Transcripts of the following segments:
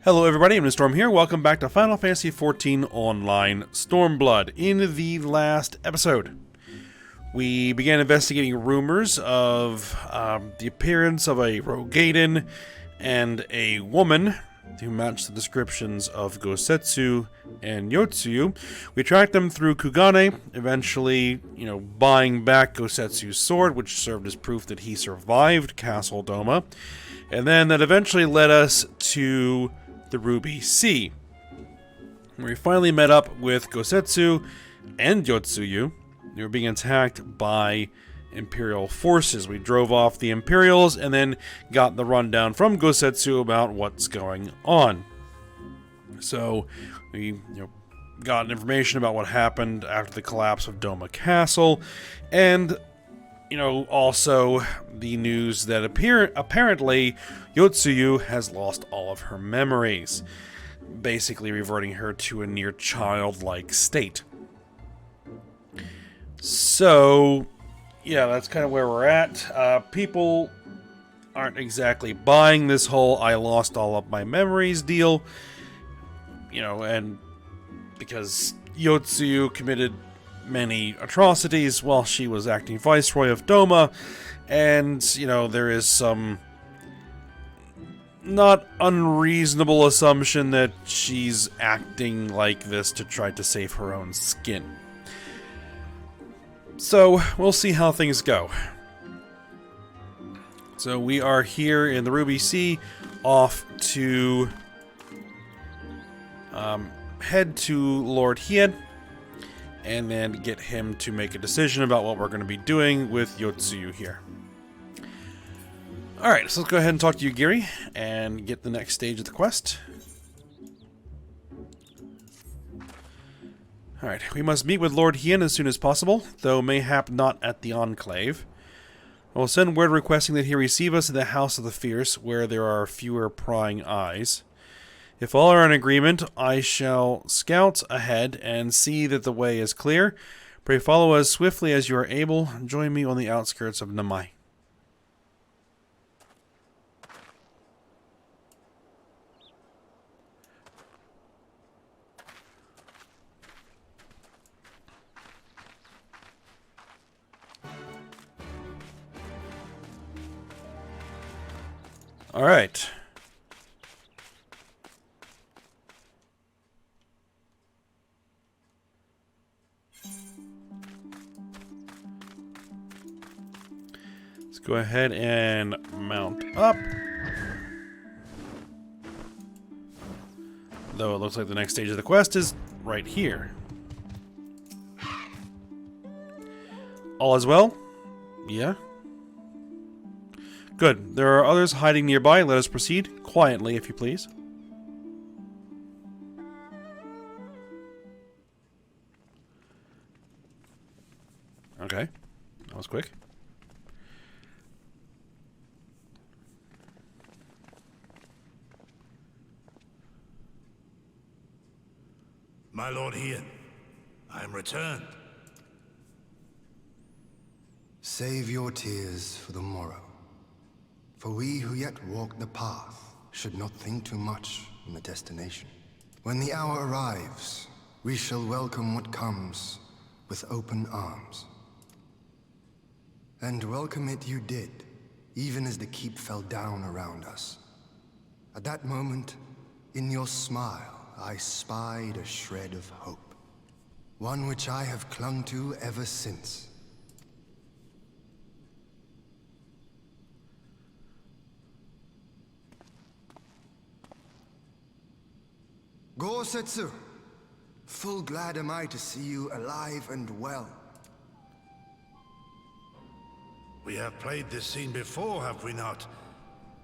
Hello everybody, I'm Storm here. Welcome back to Final Fantasy XIV Online Stormblood. In the last episode, we began investigating rumors of the appearance of a Rogaiden and a woman who matched the descriptions of Gosetsu and Yotsuyu. We tracked them through Kugane, eventually, buying back Gosetsu's sword, which served as proof that he survived Castle Doma. And then that eventually led us to the Ruby Sea, where we finally met up with Gosetsu and Yotsuyu. They were being attacked by Imperial forces. We drove off the Imperials and then got the rundown from Gosetsu about what's going on. So we got information about what happened after the collapse of Doma Castle, and also the news that apparently Yotsuyu has lost all of her memories, basically reverting her to a near childlike state. So, yeah, that's kind of where we're at. People aren't exactly buying this whole I lost all of my memories deal, and because Yotsuyu committed many atrocities while she was acting Viceroy of Doma, and, there is some not unreasonable assumption that she's acting like this to try to save her own skin. So, we'll see how things go. So we are here in the Ruby Sea, off to head to Lord Hien, and then get him to make a decision about what we're going to be doing with Yotsuyu here. Alright, so let's go ahead and talk to Yugiri and get the next stage of the quest. Alright, we must meet with Lord Hien as soon as possible, though mayhap not at the Enclave. I will send word requesting that he receive us in the House of the Fierce, where there are fewer prying eyes. If all are in agreement, I shall scout ahead and see that the way is clear. Pray follow as swiftly as you are able. Join me on the outskirts of Namai. All right. Let's go ahead and mount up. Though it looks like the next stage of the quest is right here. All is well? Yeah. Good. There are others hiding nearby. Let us proceed quietly, if you please. Okay. That was quick. My Lord Hien, I am returned. Save your tears for the morrow. For we who yet walk the path should not think too much on the destination. When the hour arrives, we shall welcome what comes with open arms. And welcome it you did, even as the keep fell down around us. At that moment, in your smile, I spied a shred of hope. One which I have clung to ever since. Gosetsu, full glad am I to see you alive and well. We have played this scene before, have we not?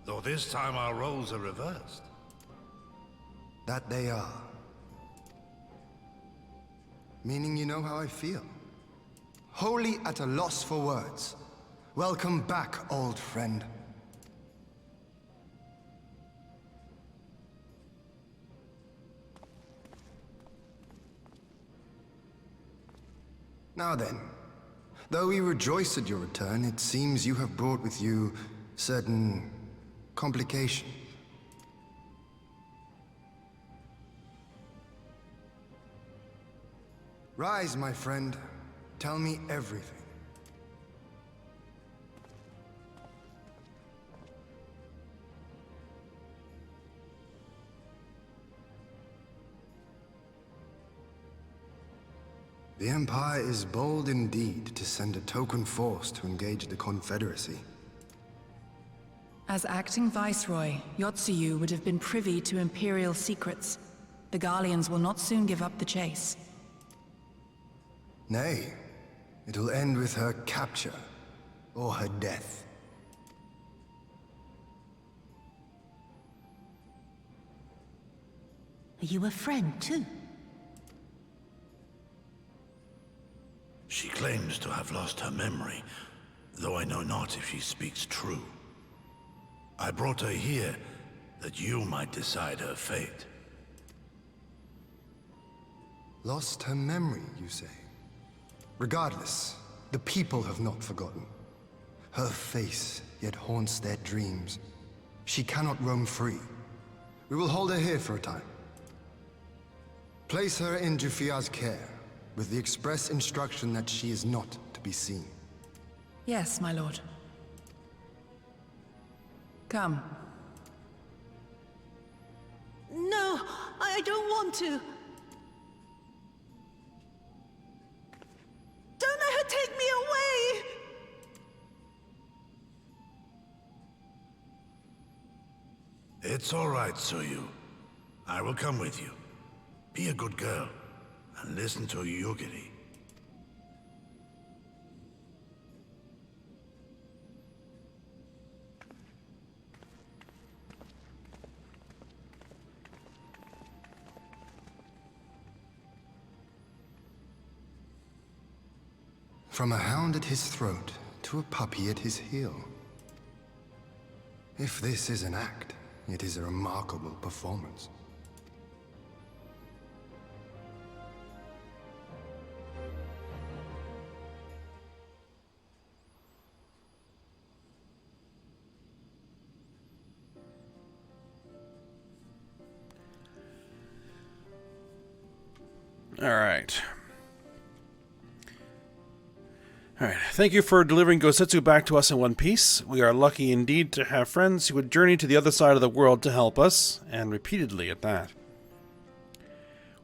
Though this time our roles are reversed. That they are. Meaning you know how I feel. Wholly at a loss for words. Welcome back, old friend. Now then, though we rejoice at your return, it seems you have brought with you certain complications. Rise, my friend. Tell me everything. The Empire is bold indeed to send a token force to engage the Confederacy. As acting Viceroy, Eorzea would have been privy to Imperial secrets. The Garleans will not soon give up the chase. Nay, it will end with her capture, or her death. Are you a friend, too? She claims to have lost her memory, though I know not if she speaks true. I brought her here that you might decide her fate. Lost her memory, you say? Regardless, the people have not forgotten. Her face yet haunts their dreams. She cannot roam free. We will hold her here for a time. Place her in Jufia's care, with the express instruction that she is not to be seen. Yes, my lord. Come. No, I don't want to. Don't let her take me away! It's all right, Suyu. I will come with you. Be a good girl, and listen to Yugiri. From a hound at his throat to a puppy at his heel. If this is an act, it is a remarkable performance. All right. Alright, thank you for delivering Gosetsu back to us in one piece. We are lucky indeed to have friends who would journey to the other side of the world to help us, and repeatedly at that.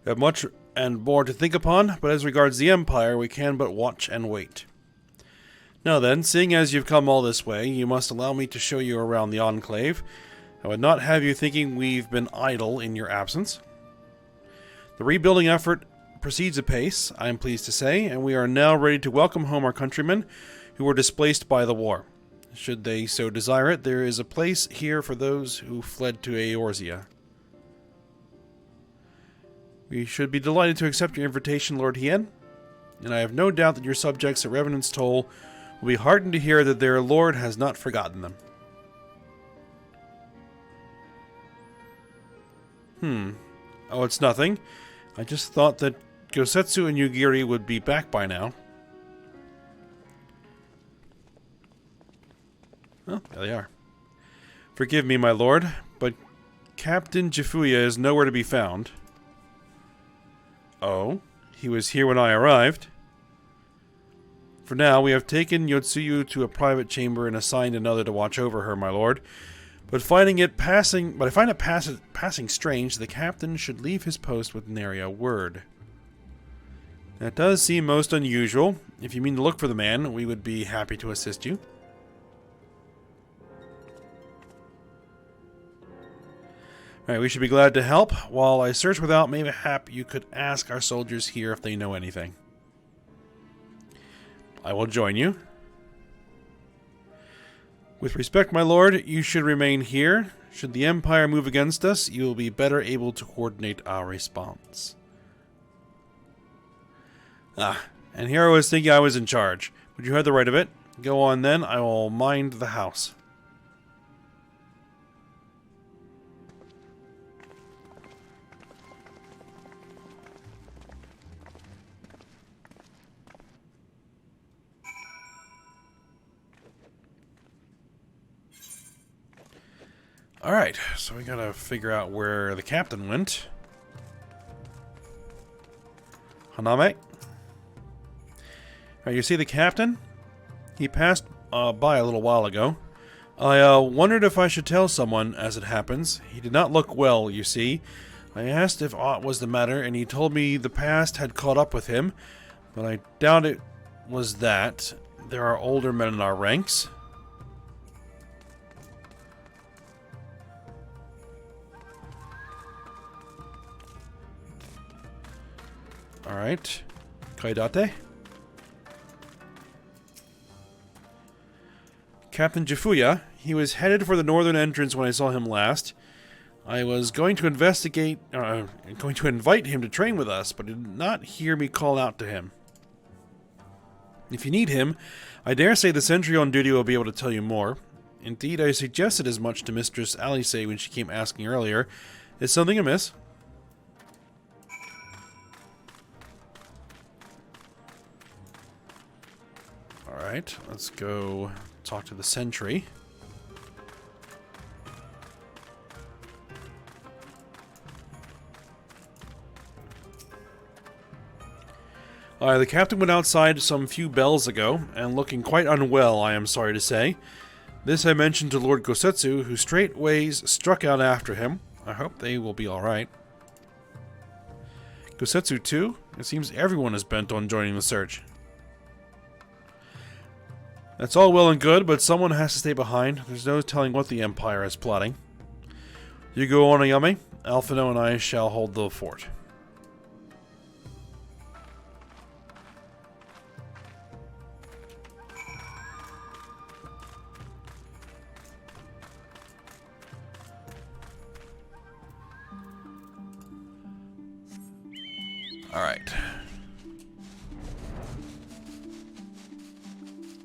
We have much and more to think upon, but as regards the Empire, we can but watch and wait. Now then, seeing as you've come all this way, you must allow me to show you around the Enclave. I would not have you thinking we've been idle in your absence. The rebuilding effort proceeds apace, I am pleased to say, and we are now ready to welcome home our countrymen who were displaced by the war. Should they so desire it, there is a place here for those who fled to Eorzea. We should be delighted to accept your invitation, Lord Hien, and I have no doubt that your subjects at Revenant's Toll will be heartened to hear that their lord has not forgotten them. Oh, it's nothing. I just thought that Gosetsu and Yugiri would be back by now. Oh, there they are. Forgive me, my lord, but Captain Jifuya is nowhere to be found. Oh, he was here when I arrived. For now, we have taken Yotsuyu to a private chamber and assigned another to watch over her, my lord. But I find it passing strange the captain should leave his post with nary a word. That does seem most unusual. If you mean to look for the man, we would be happy to assist you. Alright, we should be glad to help. While I search without, mayhap you could ask our soldiers here if they know anything. I will join you. With respect, my lord, you should remain here. Should the Empire move against us, you will be better able to coordinate our response. And here I was thinking I was in charge. But you had the right of it. Go on then, I will mind the house. Alright, so we gotta figure out where the captain went. Haname? You see the captain? He passed by a little while ago. I wondered if I should tell someone, as it happens. He did not look well, you see. I asked if aught was the matter, and he told me the past had caught up with him, but I doubt it was that. There are older men in our ranks. Alright. Kaidate. Captain Jifuya. He was headed for the northern entrance when I saw him last. I was going to invite him to train with us, but did not hear me call out to him. If you need him, I dare say the sentry on duty will be able to tell you more. Indeed, I suggested as much to Mistress Alice when she came asking earlier. Is something amiss? Alright, let's go talk to the sentry. The captain went outside some few bells ago, and looking quite unwell, I am sorry to say. This I mentioned to Lord Gosetsu, who straightways struck out after him. I hope they will be alright. Gosetsu too? It seems everyone is bent on joining the search. That's all well and good, but someone has to stay behind. There's no telling what the Empire is plotting. You go on, Ayame. Alphino and I shall hold the fort. Alright.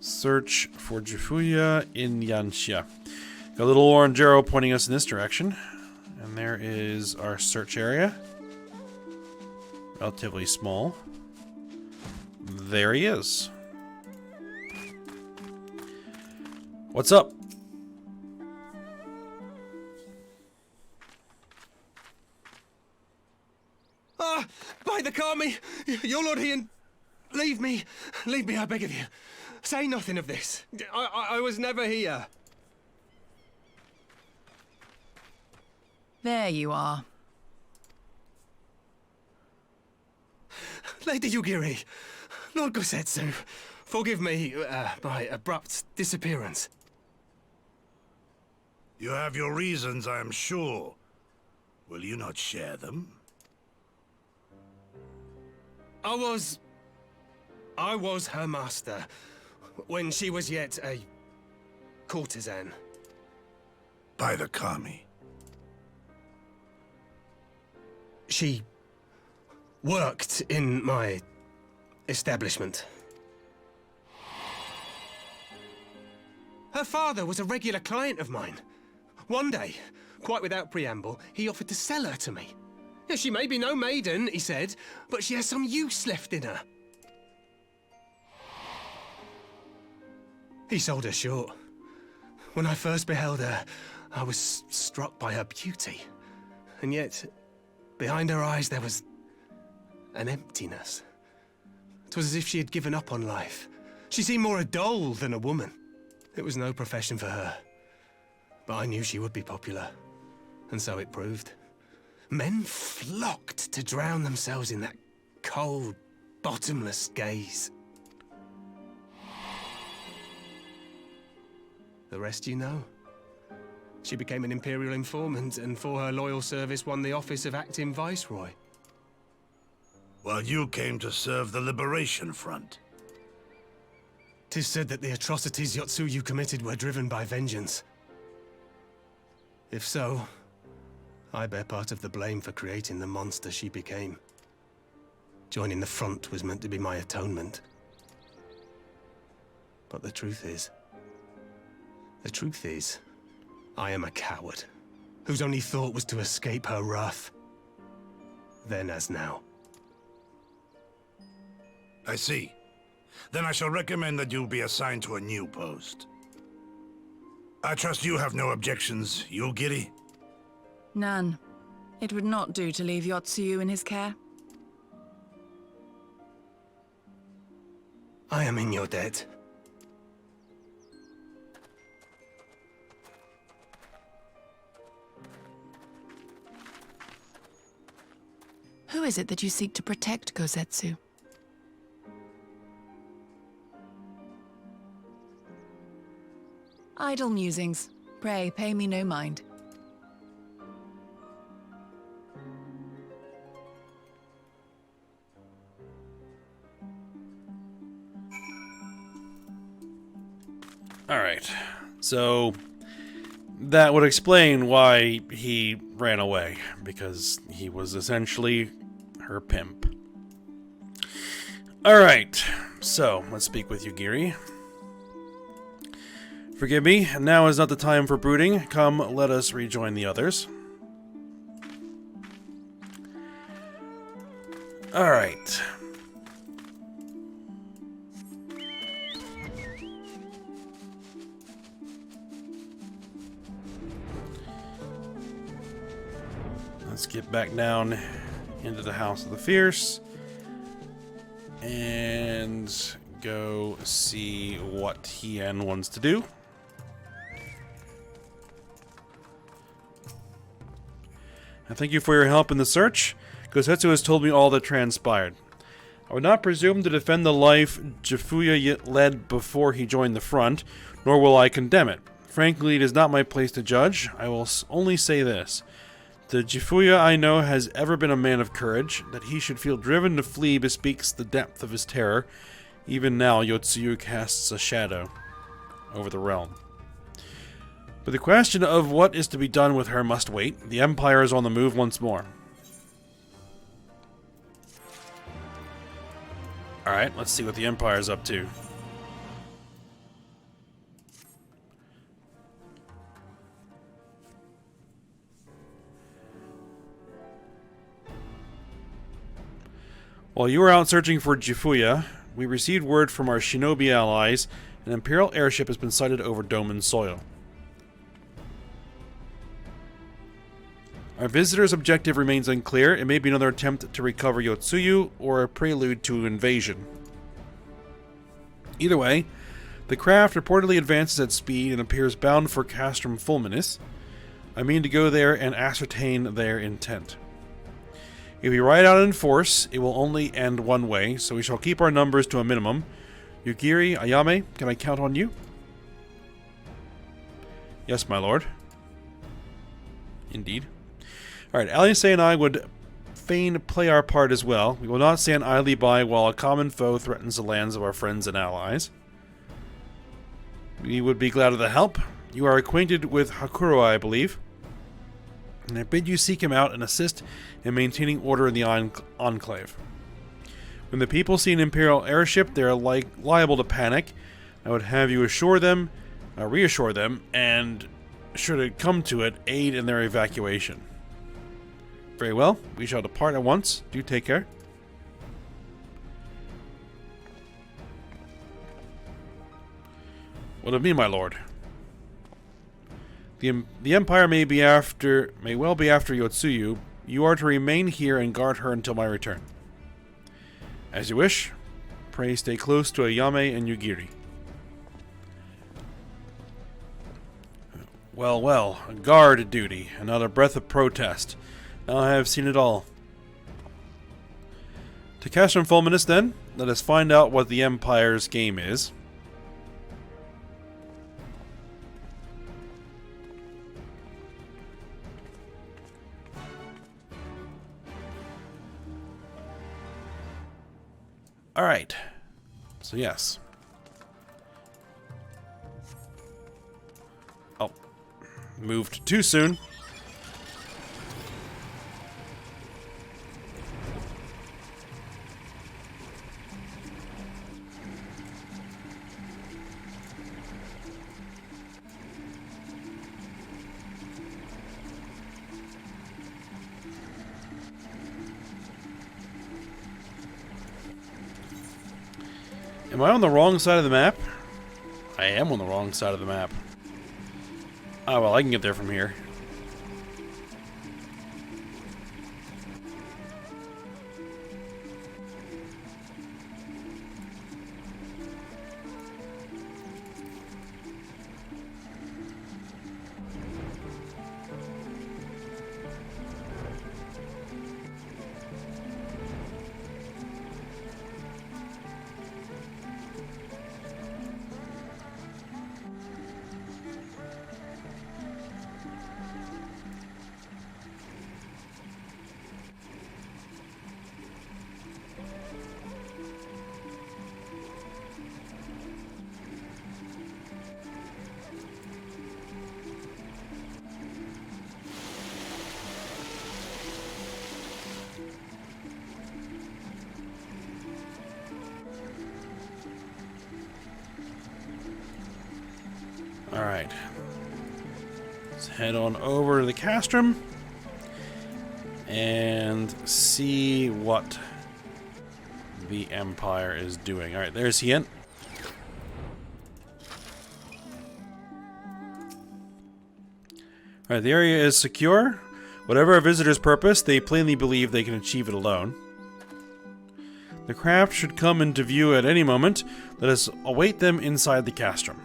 Search for Jifuya in Yanxia. Got a little orange arrow pointing us in this direction. And there is our search area. Relatively small. There he is. What's up? By the Kami! Your Lord Ian, leave me, I beg of you. Say nothing of this. I was never here. There you are. Lady Yugiri, Lord Gosetsu, forgive me my abrupt disappearance. You have your reasons, I am sure. Will you not share them? I was her master when she was yet a courtesan. By the Kami. She worked in my establishment. Her father was a regular client of mine. One day, quite without preamble, he offered to sell her to me. Yeah, she may be no maiden, he said, but she has some use left in her. He sold her short. When I first beheld her, I was struck by her beauty. And yet, behind her eyes there was an emptiness. It was as if she had given up on life. She seemed more a doll than a woman. It was no profession for her. But I knew she would be popular. And so it proved. Men flocked to drown themselves in that cold, bottomless gaze. The rest you know. She became an Imperial informant, and for her loyal service won the office of Acting Viceroy. While you came to serve the Liberation Front. 'Tis said that the atrocities Yotsuyu committed were driven by vengeance. If so, I bear part of the blame for creating the monster she became. Joining the front was meant to be my atonement. But the truth is, I am a coward, whose only thought was to escape her wrath. Then as now. I see. Then I shall recommend that you be assigned to a new post. I trust you have no objections, Yugiri? None. It would not do to leave Yotsuyu in his care. I am in your debt. Who is it that you seek to protect, Gosetsu? Idle musings. Pray, pay me no mind. Alright, so that would explain why he ran away, because he was essentially her pimp. Alright, so let's speak with Yugiri. Forgive me, now is not the time for brooding. Come, let us rejoin the others. Alright. Let's get back down into the House of the Fierce and go see what Hien wants to do. I thank you for your help in the search. Gosetsu has told me all that transpired. I would not presume to defend the life Jifuya led before he joined the front, nor will I condemn it. Frankly, it is not my place to judge. I will only say this. The Jifuya I know has ever been a man of courage. That he should feel driven to flee bespeaks the depth of his terror. Even now, Yotsuyu casts a shadow over the realm. But the question of what is to be done with her must wait. The Empire is on the move once more. Alright, let's see what the Empire is up to. While you were out searching for Jifuya, we received word from our shinobi allies an Imperial airship has been sighted over Doman soil. Our visitor's objective remains unclear. It may be another attempt to recover Yotsuyu or a prelude to invasion. Either way, the craft reportedly advances at speed and appears bound for Castrum Fulminis. I mean to go there and ascertain their intent. If we ride out in force, it will only end one way, so we shall keep our numbers to a minimum. Yugiri, Ayame, can I count on you? Yes, my lord. Indeed. Alright, Alice and I would fain play our part as well. We will not stand idly by while a common foe threatens the lands of our friends and allies. We would be glad of the help. You are acquainted with Hakuro, I believe. And I bid you seek him out and assist in maintaining order in the Enclave. When the people see an Imperial airship, they are liable to panic. I would have you reassure them, and should it come to it, aid in their evacuation. Very well, we shall depart at once. Do take care. What of me, my lord? The Empire may well be after Yotsuyu. You are to remain here and guard her until my return. As you wish. Pray stay close to Ayame and Yugiri. Well, well, guard duty. Another breath of protest. Now I have seen it all. To Castrum Fulminis, then, let us find out what the Empire's game is. Alright. So, yes. Oh. Moved too soon. Am I on the wrong side of the map? I am on the wrong side of the map. Oh, well, I can get there from here. Alright. Let's head on over to the castrum and see what the Empire is doing. Alright, there's Hien. Alright, the area is secure. Whatever our visitors' purpose, they plainly believe they can achieve it alone. The craft should come into view at any moment. Let us await them inside the castrum.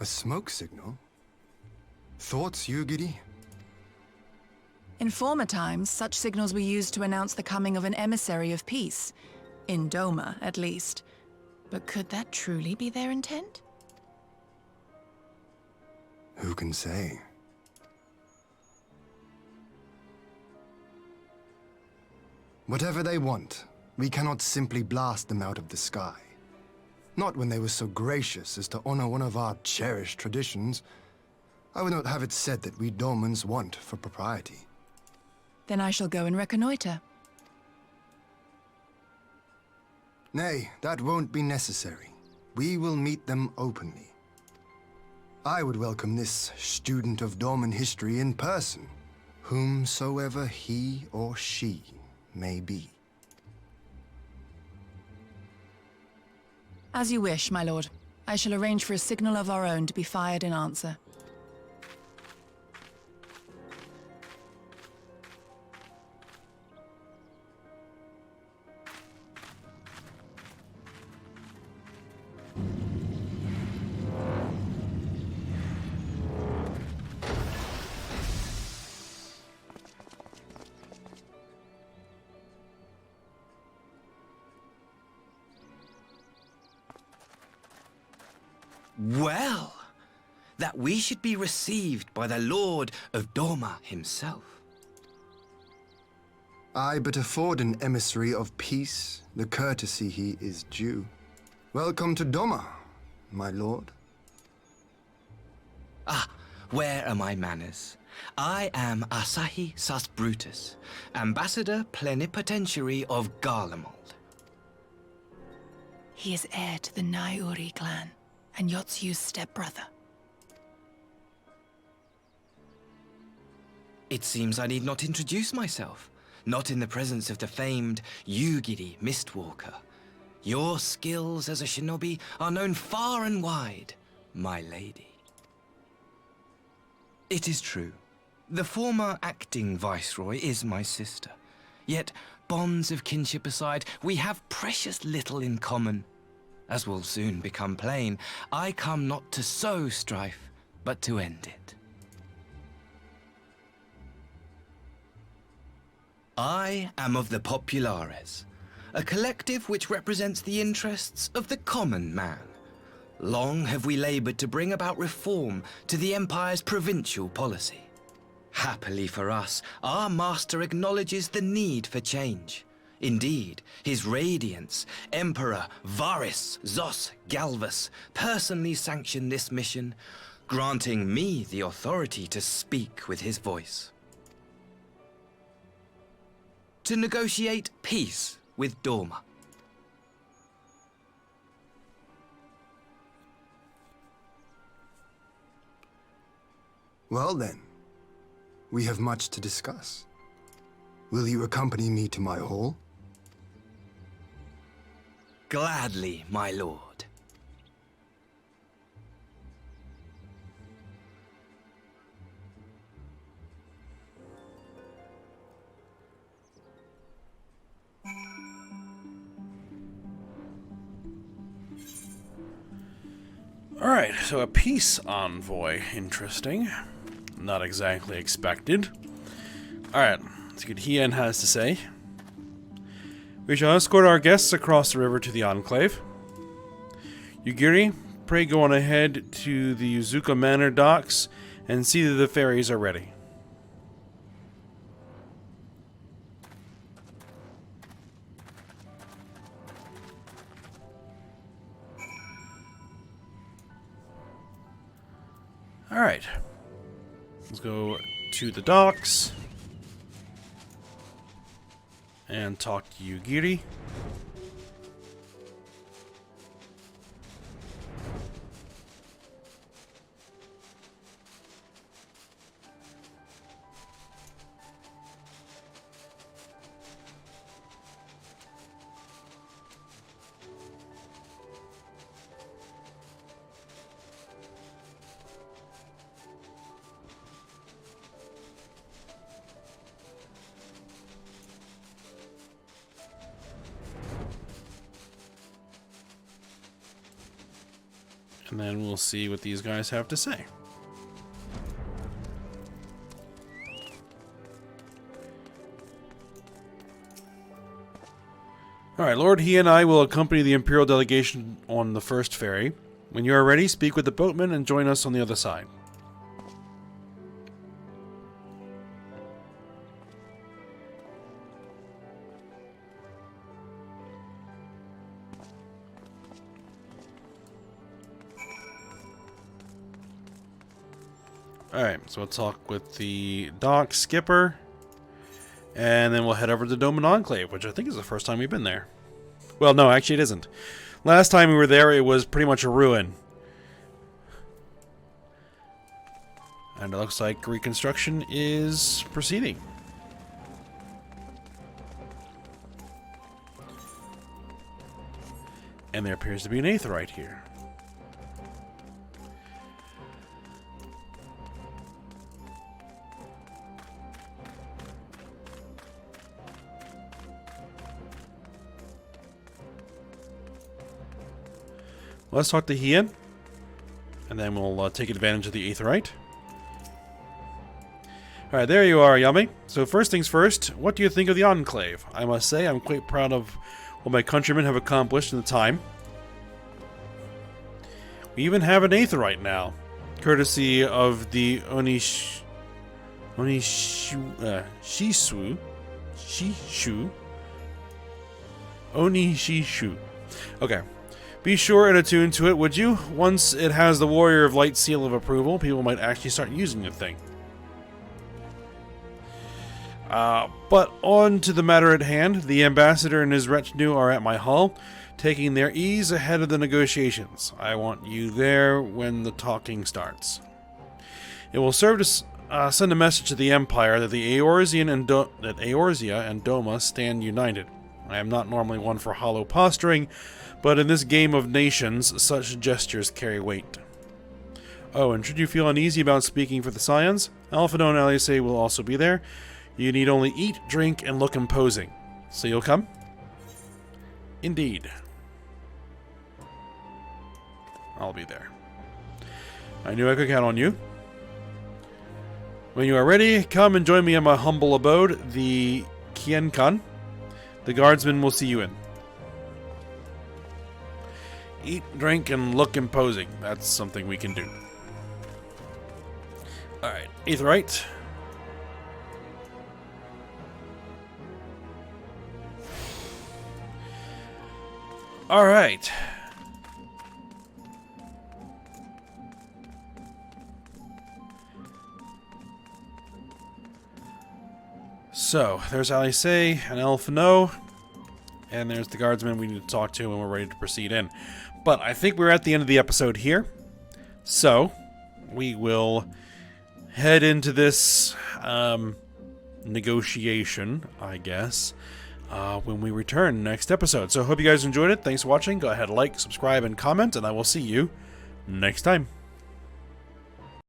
A smoke signal? Thoughts, Yugiri? In former times, such signals were used to announce the coming of an emissary of peace. In Doma, at least. But could that truly be their intent? Who can say? Whatever they want, we cannot simply blast them out of the sky. Not when they were so gracious as to honor one of our cherished traditions. I would not have it said that we Domans want for propriety. Then I shall go and reconnoiter. Nay, that won't be necessary. We will meet them openly. I would welcome this student of Doman history in person, whomsoever he or she may be. As you wish, my lord. I shall arrange for a signal of our own to be fired in answer. Well, that we should be received by the Lord of Doma himself. I but afford an emissary of peace the courtesy he is due. Welcome to Doma, my lord. Ah, where are my manners? I am Asahi Sus Brutus, ambassador plenipotentiary of Garlemald. He is heir to the Naiuri clan, and Yotsu's stepbrother. It seems I need not introduce myself, not in the presence of the famed Yugiri Mistwalker. Your skills as a shinobi are known far and wide, my lady. It is true. The former acting viceroy is my sister. Yet, bonds of kinship aside, we have precious little in common. As will soon become plain, I come not to sow strife, but to end it. I am of the Populares, a collective which represents the interests of the common man. Long have we labored to bring about reform to the Empire's provincial policy. Happily for us, our master acknowledges the need for change. Indeed, His Radiance, Emperor Varys Zos Galvus, personally sanctioned this mission, granting me the authority to speak with his voice. To negotiate peace with Doma. Well then, we have much to discuss. Will you accompany me to my hall? Gladly, my lord. Alright, so a peace envoy. Interesting. Not exactly expected. Alright, Let's see what Hien has to say. We shall escort our guests across the river to the Enclave. Yugiri, pray go on ahead to the Yuzuka Manor docks and see that the ferries are ready. Alright. Let's go to the docks and talk to Yugiri. And then we'll see what these guys have to say. Alright, Lord, he and I will accompany the Imperial delegation on the first ferry. When you are ready, speak with the boatman and join us on the other side. Alright, so we'll talk with the dock skipper, and then we'll head over to the Doman Enclave, which I think is the first time we've been there. Well, no, actually it isn't. Last time we were there, it was pretty much a ruin. And it looks like reconstruction is proceeding. And there appears to be an aetheryte here. Let's talk to Hien, and then we'll take advantage of the aetheryte. Alright, there you are, Yami. So first things first, what do you think of the Enclave? I must say, I'm quite proud of what my countrymen have accomplished in the time. We even have an aetheryte now, courtesy of the Onishishu. Okay. Be sure and attune to it, would you? Once it has the Warrior of Light seal of approval, people might actually start using the thing. But on to the matter at hand. The ambassador and his retinue are at my hall, taking their ease ahead of the negotiations. I want you there when the talking starts. It will serve to send a message to the Empire that the Eorzea and Doma stand united. I am not normally one for hollow posturing, but in this game of nations, such gestures carry weight. Oh, and should you feel uneasy about speaking for the Scions, Alphinaud and Alice will also be there. You need only eat, drink, and look imposing. So you'll come? Indeed. I'll be there. I knew I could count on you. When you are ready, come and join me in my humble abode, the Kienkan. The guardsmen will see you in. Eat, drink, and look imposing. That's something we can do. Alright, aetheryte. Alright. So, there's Alice and Alphinaud. And there's the guardsmen we need to talk to when we're ready to proceed in. But I think we're at the end of the episode here. So, we will head into this negotiation, I guess, when we return next episode. So, I hope you guys enjoyed it. Thanks for watching. Go ahead, like, subscribe, and comment, and I will see you next time.